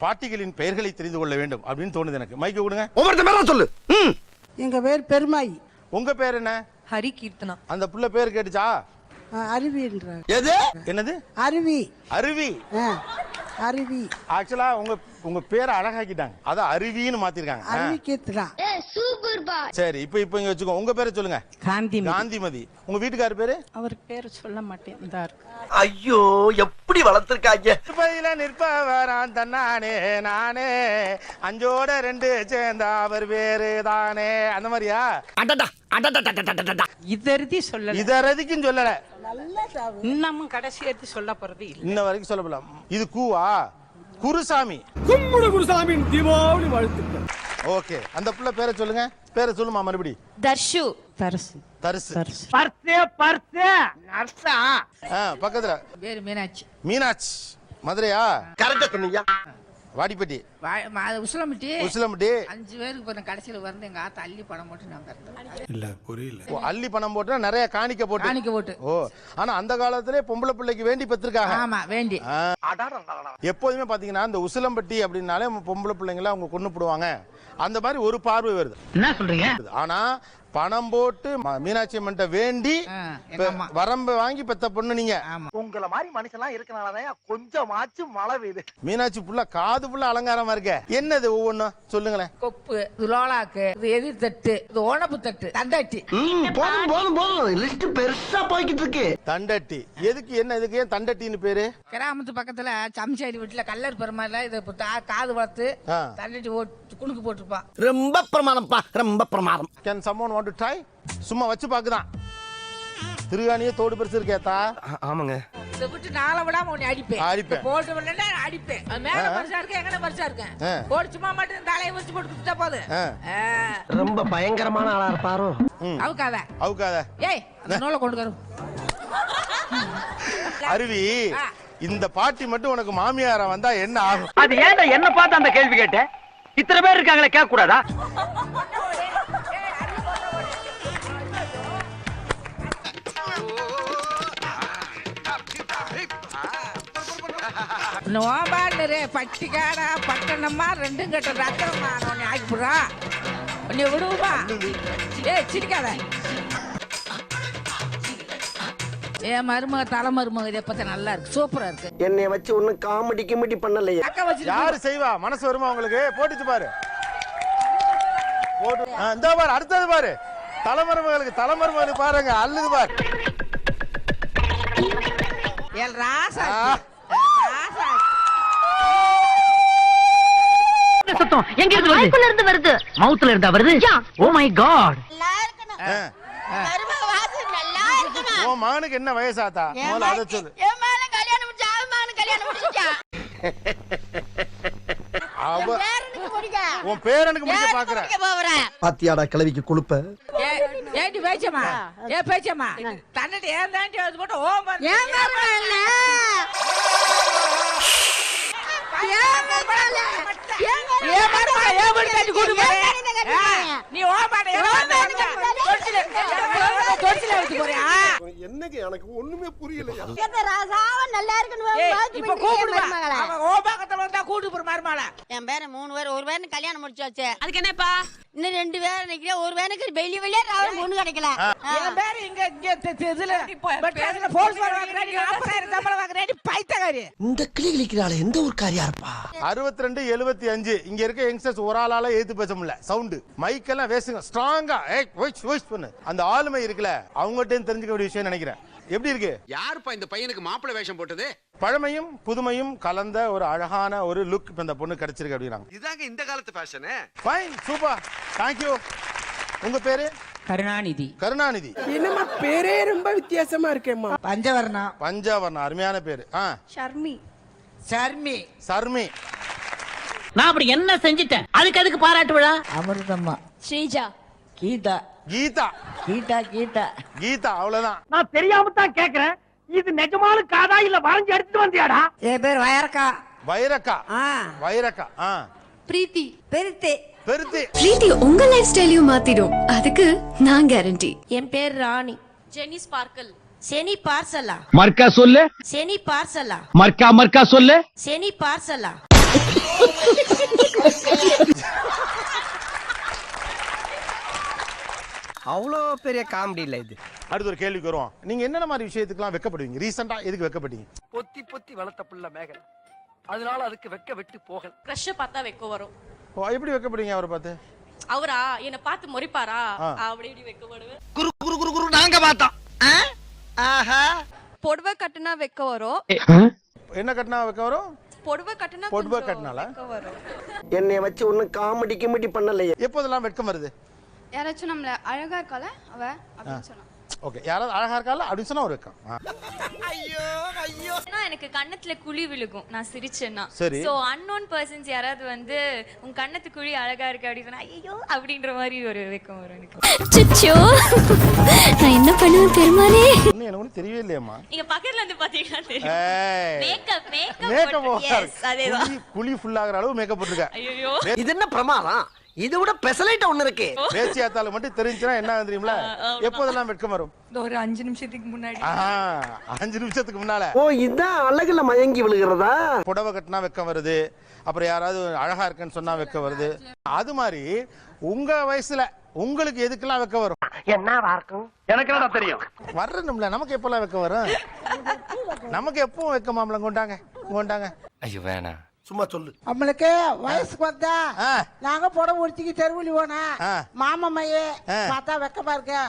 பாட்டிகளின் பெயர்களை தெரிந்து கொள்ள வேண்டும் அப்படின்னு தோணுது எனக்கு. மைக்க கொடுங்க. ஒவ்வொருத்த பேரா சொல்லு. எங்க பேர் பெருமாய். உங்க பேர் என்ன? ஹரி கீர்த்தனா. அந்த புள்ள பேர் கேட்டுச்சா? அருவின்றார். எது? என்னது? அருவி. அருவி. அருவி. ஆக்சுவலா உங்க பேரை அழகாக்கிட்டாங்க, அதான் அருவின்னு மாத்திருக்காங்க. அருவி கீர்த்தனா. சரி, இப்போ இங்க வச்சுக்கோ. உங்க பேரை சொல்லுங்க. காந்திமதி. உங்க வீட்டுக்காரர் பேரு? அவர் பேரை சொல்ல மாட்டேன். ஐயோ எப்படி வளர்த்திருக்காங்க. பையில நிற்பவரான் தன்னானே நானே, அஞ்சோட ரெண்டு சேர்ந்த அவர் பேரு தானே. அந்த மாதிரியா? இதரதிக்கும் சொல்லல, இன்னமும் கடைசி எடுத்து சொல்ல போறது இல்ல. இன்ன வரைக்கும் சொல்ல போலாம். இது கூவா? குருசாமி. குருசாமி தீபாவளி வாழ்த்துக்கள். ஓகே, அந்த புள்ள பேரை சொல்லுங்க. பேரை சொல்லுமா மறுபடி? தர்ஷு. தரசு. தரிசு. பக்கத்துல பேரு மீனாட்சி. மீனாட்சி. மதுரையா? கரெக்டா சொன்னீங்க. வாடிப்பட்டி. உசிலம்பட்டி. 5 பேருக்கு போன கடைசியில வந்து எங்க ஆத்த அள்ளி பணம் போட்டு நாங்க இல்ல புரியல. அள்ளி பணம் போட்டு நிறைய காணிக்க போட்டு. ஓ, ஆனா அந்த காலத்திலே பொம்பளை பிள்ளைக்கு வேண்டி பெற்றிருக்காங்க. ஆமா, வேண்டி. எப்போதுமே பாத்தீங்கன்னா இந்த உசிலம்பட்டி அப்படின்னாலே பொம்பளை பிள்ளைங்களை அவங்க கொண்டு போடுவாங்க, அந்த மாதிரி ஒரு பார்வை வருது. என்ன சொல்றீங்க? ஆனா பணம் போட்டு மீனாட்சி அம்மன்ட்ட வேண்டி வரம்பு வாங்கி பெத்த பொண்ணு நீங்க. உங்கள மாதிரி மனுஷன்லாம் இருக்கனாலதான் கொஞ்சமாச்சும் மழை பெய்யுது. மீனாட்சி புள்ள காது புள்ள அலங்காரமா இருக்க. என்னது ஒவ்வொன்னும் சொல்லுங்களேன். கொப்பு, லோலாக்கு, எதிர் தட்டு, ஓனப்பு தட்டு, தண்டாட்டி. போதும் லிஸ்ட் பெருசா போய்கிட்டு இருக்கு. தண்டட்டி எதுக்கு? என்ன இதுக்கு ஏன் தண்டட்டின்னு பேரு? கிராமத்து பக்கத்துல சம்சாரி வீட்டுல கல்லர் பெருமாள் இது காது வளர்த்து தண்டட்டி குணுக்கு போட்டுருப்பான். ரொம்ப பிரமாதம்ப்பா, ரொம்ப பிரமாதம். Can someone want to try? சும்மா வச்சு பாக்குதான். திருகாணியே தோடு பெருசு இருக்கேத்தா. ஆமாங்க. இத விட்டு நாள விடாம உன்னை அடிப்பேன். போட்டு வரலன்னா அடிப்பேன். மேல பரிசா இருக்கு, எங்கன பரிசா இருக்கு. போடு சும்மா மட்டும் தலையை வச்சு போட்டு குடுத்தா போது. ரொம்ப பயங்கரமான ஆளா இருப்பாரோ. அவுக்காத. ஏய், அந்த நூலை கொண்டு வர. அருவி, இந்த பாட்டி மட்டும் உனக்கு மாமியாரா வந்தா என்ன ஆகும்? அது ஏன்டா என்ன பார்த்து அந்த கேள்வி கேட்ட? இத்தனை பேர் இருக்காங்களே, கேட்க கூடாதா? நோபாடுறே பட்டிக்காடா பட்டணமா ரெண்டும் கட்ட ரத்தமா உன்னை ஆக்கிப்புறா. உன்னை விடுவோமா? ஏய் சிரிக்காத. என் மருமக தலைமருமக இதை பத்தி நல்லா இருக்கு, சூப்பரா இருக்கு. என்னைய வச்சு ஒன்னும் காமெடி கிமெடி பண்ணலையே. யாரு செய்வா? மனசு வருமா உங்களுக்கு? போட்டுச்சு பாரு. போட்டு இந்த பாரு, அடுத்தது பாரு. தலைமருமகளுக்கு பாருங்க, அல்லுது பாரு. எல் ராசா சத்தம் எங்க இருந்து வருது? மைக்குல இருந்து வருது. மவுத்ல இருந்தா வருது. Oh my God. உன் மகனுக்கு என்ன வயசாத்தா? முதல்ல அதை சொல்லு. என் மகன் கல்யாணம் முடிச்சா, அவன் மகன் கல்யாணம் முடிச்சிட்டா. உன் பேரனுக்கு முடிக்க பாக்குறேன். பாத்தியாடா கிளவிக்கு கொழுப்ப. ஏண்டி பேச்சம்மா? ஏ பேச்சம்மா, தன்னடி ஏன் தாண்டி வந்து போட்டு ஓம் பண்ணு. ஏன் மருமக இல்ல? ஏன் மருமக ஏன் பண்ணி தாண்டி கூட்டு போறே? நீ ஓம் பண்ணு. தொட்டில எடுத்து போறியா? என்னங்க எனக்கு ஒண்ணுமே புரியலையா. நல்லா இருக்கு. இப்ப கூப்பிடுவா. அவன் ஓபாக்கத்துல வந்தா கூட்டு போற மருமகள. என் பேர 3 பேர், ஒரு பேருக்கு கல்யாணம் முடிச்சாச்சு. அதுக்கு என்னப்பா? இன்னும் 2 பேர் நிக்கிறேன். ஒரு பேருக்கு வெளியே ராவன் பொண்ணு கிடைக்கல. என் பேரு இங்க இதுல பேசுற போர்ஸ் வாங்குறேன். 40,000 சம்பளம் வாங்குறேன். பைத்தகாரி. இந்த கிளி கிளிக்கிறாளே, எந்த ஒரு காரியா இருப்பா? 62 75 இங்க இருக்க யங்ஸ்டர்ஸ் ஒரு ஆளால ஏத்து பேச முடியல. சவுண்ட் மைக்கெல்லாம் வேசுங்க ஸ்ட்ராங்கா. பண்ணு. அந்த ஆளுமை இருக்குல, அவங்ககிட்ட தெரிஞ்சுக்க வேண்டிய விஷயம் நினைக்கிறேன். எப்படி இருக்கு? யாருப்பா இந்த பையனுக்கு மாப்பிள்ளை வேஷம் போட்டது? பழமையும் புதுமையும் கலந்த ஒரு அழகான ஒரு லுக் இப்ப இந்த பொண்ணு கிடைச்சிருக்கு அப்படினாங்க. இதாங்க இந்த காலத்து fashion. Fine, super, thank you. உங்க பேரு? கருணாநிதி. கருணாநிதி. என்னமா பேரே ரொம்ப வித்தியாசமா இருக்கேம்மா. பஞ்சவர்ணம் அருமையான பேரு. சர்மி. நான் அப்படி என்ன செஞ்சிட்டேன்? அதுக்கு பாராட்டு விழா. அமிர்தம்மா. ஸ்ரீஜா. கீதா. அவ்வளவுதான். நான் தெரியாம தான் கேக்குறேன். இது நிஜமான காதா இல்ல வரைஞ்சு எடுத்துட்டு வந்தியாடா? என் பேர் வைரக்கா. பிரீத்தி. பிரீத்தி உங்க லைஃப் ஸ்டைலையும் மாத்திடும், அதுக்கு நான் கேரண்டி. என் பேர் ராணி. ஜெனி ஸ்பார்க்கல். செனி பார்சலா. மர்க்கா சொல்லு. செனி பார்சலா. மர்க்கா சொல்லு. செனி பார்சலா. அவ்வளோ பெரிய காமெடி இல்ல இது. அடுத்த ஒரு கேள்விக்கு வருவோம். நீங்க என்னென்ன மாதிரி விஷயத்துக்குலாம் வெக்கப்படுவீங்க? ரீசெண்டா எதுக்கு வெக்கப்பட்டீங்க? பொத்தி பொத்தி வளர்த்த புள்ள மேகலை, அதனால அதுக்கு வெக்க விட்டு போகல. க்ரஷ் பார்த்தா வெக்க வரும். ஓ, எப்படி வெக்கப்படுவீங்க அவரை பார்த்து? அவரா என்ன பார்த்து முறைப்பாரா அப்படி இப்படி வெக்கப்படுவேன். குரு குரு குரு குரு நாங்க பார்த்தோம். ஆஹா. புடவை கட்டுனா வெக்க வரும். என்ன கட்டினா வெக்க வரும்? புடவை கட்டுனா பொடுவை கட்டினால வரும். என்னைய வச்சு ஒன்னும் காமெடி கிமெடி பண்ணலையே. எப்போதெல்லாம் வெட்கம் வருது? யாராச்சும் நம்மள அழகா இருக்கால அவ அப்படின்னு சொன்னா. ஓகே, யாராவது அழகா இருக்கால அப்படின்னு சொன்னா ஒரு வெக்கம். எனக்கு கண்ணத்துல குழி விழுகும் நான் சிரிச்சேன்னா. சரி. சோ அன்னோன் பர்சன்ஸ் யாராவது வந்து உன் கண்ணத்து குழி அழகா இருக்கு அப்படி சொன்னா ஐயோ அப்படின்ற மாதிரி ஒரு வெக்கம் வரும் எனக்கு. சுச்சோ நான் என்ன பண்ணுவேன் பெருமானே. இன்னும் எனக்கு ஒன்றும் தெரியவே இல்லையம்மா. நீங்க பக்கத்துல இருந்து பாத்தீங்கன்னா தெரியும். ஏய், மேக்கப் மேக்கப் எஸ் அதேதான். குழி ஃபுல் ஆகுற அளவு மேக்கப் போட்டுருக்க. ஐயோ இது என்ன பிரமாதம்? இது விட பெசலைட் ஒண்ணு இருக்கு. பேச்சியாத்தால மட்டும் தெரிஞ்சுனா என்ன தெரியுங்களா? எப்போதெல்லாம் வெட்கம் வரும்? ஒரு 5 நிமிஷத்துக்கு முன்னாடி. 5 நிமிஷத்துக்கு முன்னால. ஓ, இதான் அழகுல மயங்கி விழுகிறதா? புடவை கட்டினா வெக்கம் வருது, அப்புறம் யாராவது அழகா இருக்குன்னு சொன்னா வெக்கம் வருது. அது மாதிரி உங்க வயசுல உங்களுக்கு எதுக்கெல்லாம் வெக்கம் வரும்? என்னவா இருக்கும்? எனக்கு என்னடா தெரியும்? வர்றணும்ல, நமக்கு எப்பெல்லாம் வெக்கம் வரும்? நமக்கு எப்பவும் வெக்கமாம்ல. கொண்டாங்க. ஐயோ வேணாம், சும்மா சொல்லு. நம்மளுக்கு வயசுக்கு வந்தா நாங்க புடவை உடுத்திக்கு தெருவுலி போனா மாமா மைய பார்த்தா வெக்கமா இருக்கு,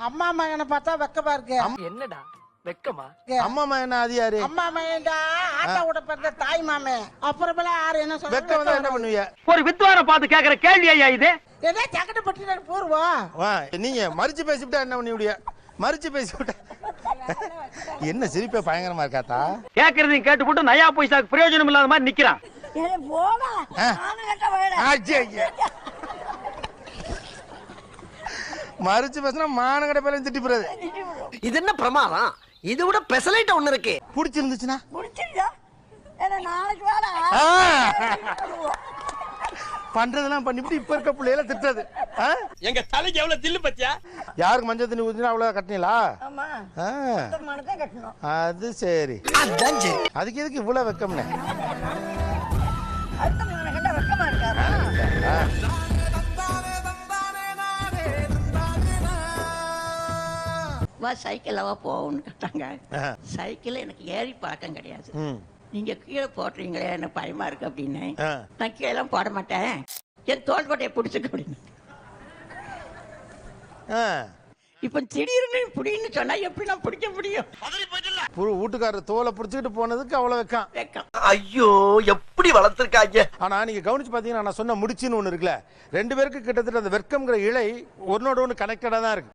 அம்மா மகனை பார்த்தா வெக்கமா இருக்கு. என்னடா வெக்கமா? அம்மா மகன் அது யாரு? அம்மா மையன்டா ஆட்டா விட பிறந்த தாய் மாமே. அப்புறமேல யாரு என்ன வெக்கம் வந்தா என்ன பண்ணுவீங்க? ஒரு வித்வான பார்த்து கேக்குற கேள்வி ஐயா இது. ஏதோ சக்கரை பட்டி பூர்வம். நீங்க மறிச்சு பேசிவிட்டா என்ன பண்ணி மறிச்சு பேசிவிட்ட என்ன சிரிப்பே பயங்கரமா இருக்காத்தா? கேக்குறதையும் கேட்டு போட்டு நயா பைசாக்கு பிரயோஜனம் இல்லாத மாதிரி நிக்கிறான். மறிச்சு பேசினா மானகட பேரும் திட்டி போறது. இது என்ன பிரமாதம்? இது விட பெசலைட் ஒண்ணு இருக்கு. பிடிச்சிருந்துச்சுன்னா பண்றதெல்லாம் பண்ணிவிட்டு இப்ப இருக்க பிள்ளையில திட்டுறது. எங்க தலைக்கு எவ்வளவு தில்லு பத்தியா? யாருக்கு மஞ்சள் தண்ணி ஊத்தினா அவ்வளவு கட்டினீங்களா? அது சரி. அதுக்கு எதுக்கு இவ்வளவு வெக்கம்னு? சைக்கிளவா போகணும்னு கேட்டாங்க. சைக்கிள் எனக்கு ஏறி பழக்கம் கிடையாது. நீங்க கீழே போட்டுறீங்களே எனக்கு பயமா இருக்கு அப்படின்னு நான் கீழே போட மாட்டேன், என் தோள்பட்டையை பிடிச்சிக்க அப்படின்னு. இப்ப திடீர்னு புடின்னு சொன்னா எப்படி நான் பிடிக்க முடியும்? வீட்டுக்காரர் தோலை பிடிச்சிட்டு போனதுக்கு அவ்வளவு வெக்கம். ஐயோ, எப்படி வளர்த்திருக்காங்க. ஆனா நீங்க கவனிச்சு பாத்தீங்கன்னா நான் சொன்ன முடிச்சுன்னு ஒண்ணு இருக்குல்ல, 2 பேருக்கு கிட்டத்தட்ட அந்த வெக்கம்ங்கிற இழை ஒன்னோட ஒண்ணு கனெக்டடா தான் இருக்கு.